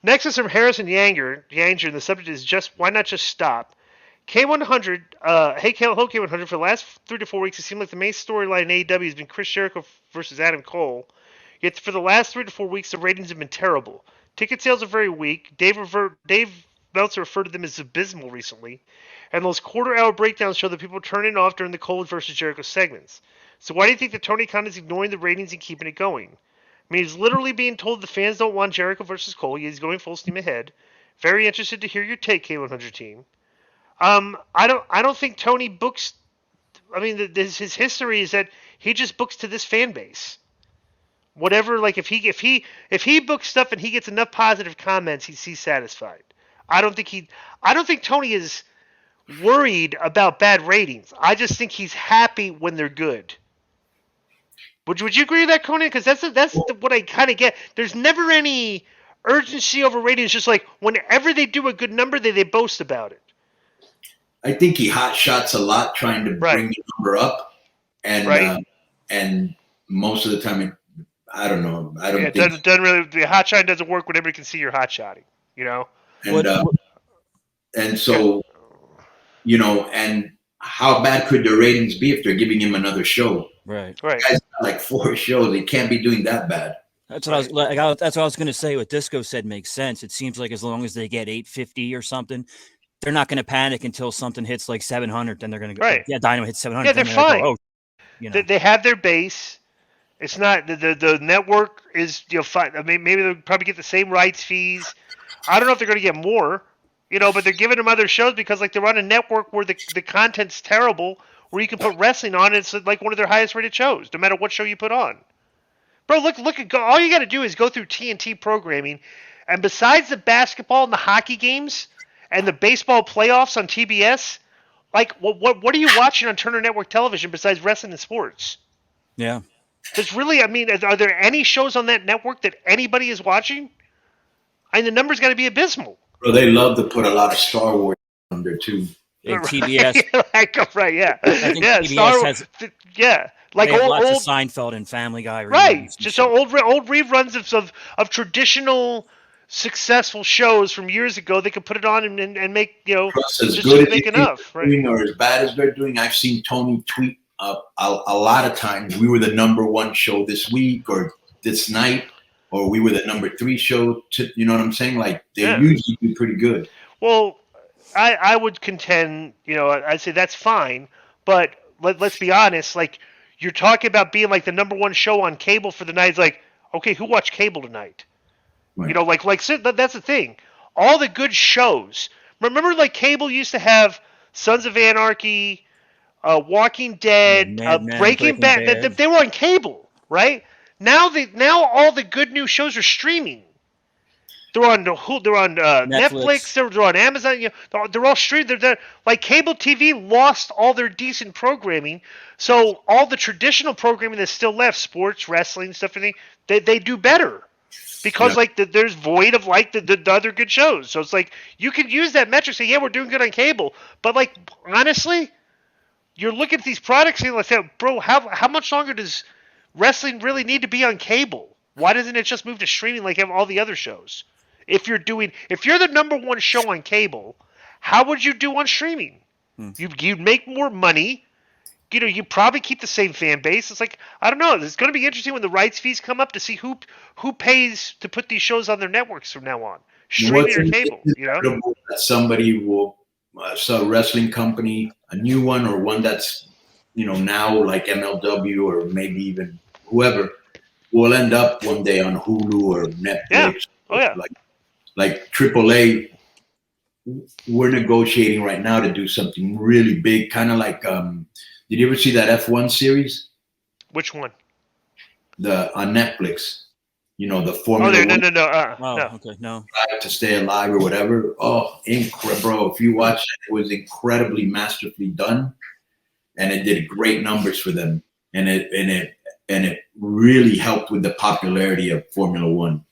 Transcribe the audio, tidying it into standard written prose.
Next is from Harrison Yanger, and the subject is just why not just stop? K100, hello K100. For the last 3 to 4 weeks, it seemed like the main storyline in AEW has been Chris Jericho versus Adam Cole. Yet for the last 3 to 4 weeks, the ratings have been terrible. Ticket sales are very weak. Dave Meltzer referred to them as abysmal recently, and those quarter-hour breakdowns show that people turning off during the Cole versus Jericho segments. So why do you think that Tony Khan is ignoring the ratings and keeping it going? I mean, he's literally being told the fans don't want Jericho versus Cole. He's going full steam ahead. Very interested to hear your take, K100 team. I don't think Tony books. I mean, his history is that he just books to this fan base. Whatever, like if he books stuff and he gets enough positive comments, he's satisfied. I don't think Tony is worried about bad ratings. I just think he's happy when they're good. Would you agree with that, Conan? Because that's what I kind of get. There's never any urgency over ratings. Just like whenever they do a good number, they boast about it. I think he hot shots a lot, trying to bring the number up, and most of the time, I don't know. I don't. Yeah, it doesn't really. The hot shot doesn't work when everybody can see you're hot shotting. You know. And so, and how bad could the ratings be if they're giving him another show? Right. Guys got like 4 shows. He can't be doing that bad. That's what I was going to say. What Disco said makes sense. It seems like as long as they get 850 or something, they're not going to panic until something hits like 700. Then they're going to go. Right. Yeah, Dynamo hits 700. Yeah, they're fine. Go, They have their base. It's not the network is fine. I mean, maybe they'll probably get the same rights fees. I don't know if they're going to get more, but they're giving them other shows because like they're on a network where the content's terrible, where you can put wrestling on. And it's like one of their highest rated shows, no matter what show you put on. Bro, look at all you got to do is go through TNT programming, and besides the basketball and the hockey games and the baseball playoffs on TBS, like what are you watching on Turner Network Television besides wrestling and sports? Yeah. There's really, I mean, are there any shows on that network that anybody is watching? I mean, the numbers got to be abysmal. Bro, they love to put a lot of Star Wars on there too. And TBS, right? Yeah, I think yeah. TBS has, like lots old of Seinfeld and Family Guy. Right, just so old reruns of traditional successful shows from years ago. They could put it on and make Plus, as just good make as enough, right? Or as bad as they're doing, I've seen Tony tweet a lot of times. We were the #1 show this week or this night, or we were the #3 show. You know what I'm saying? Like they usually do pretty good. Well, I would contend, I'd say that's fine, but let's be honest. Like you're talking about being like the #1 show on cable for the night. It's like, okay, who watched cable tonight? Right. That's the thing. All the good shows. Remember, like cable used to have Sons of Anarchy, Walking Dead, Breaking Bad. They were on cable, right? Now all the good new shows are streaming. They're on Netflix. They're on Amazon. They're all streamed. They're like cable TV lost all their decent programming, so all the traditional programming that's still left, sports, wrestling, stuff, they do better because there's void of like the other good shows. So it's like you can use that metric, say we're doing good on cable, but like honestly, you're looking at these products and like, bro, how much longer does wrestling really need to be on cable? Why doesn't it just move to streaming like all the other shows? If you're the #1 show on cable, how would you do on streaming? You'd make more money. You probably keep the same fan base. It's like, I don't know. It's going to be interesting when the rights fees come up to see who pays to put these shows on their networks from now on, streaming or cable. That somebody will sell a wrestling company, a new one or one that's now like MLW or maybe even whoever will end up one day on Hulu or Netflix. Yeah. Oh yeah. Like AAA, we're negotiating right now to do something really big, kind of like. Did you ever see that F1 series? Which one? On Netflix. The Formula One. No. Okay, no. To Stay Alive or whatever. Oh, incredible, bro! If you watch it, it was incredibly masterfully done, and it did great numbers for them, and it really helped with the popularity of Formula One.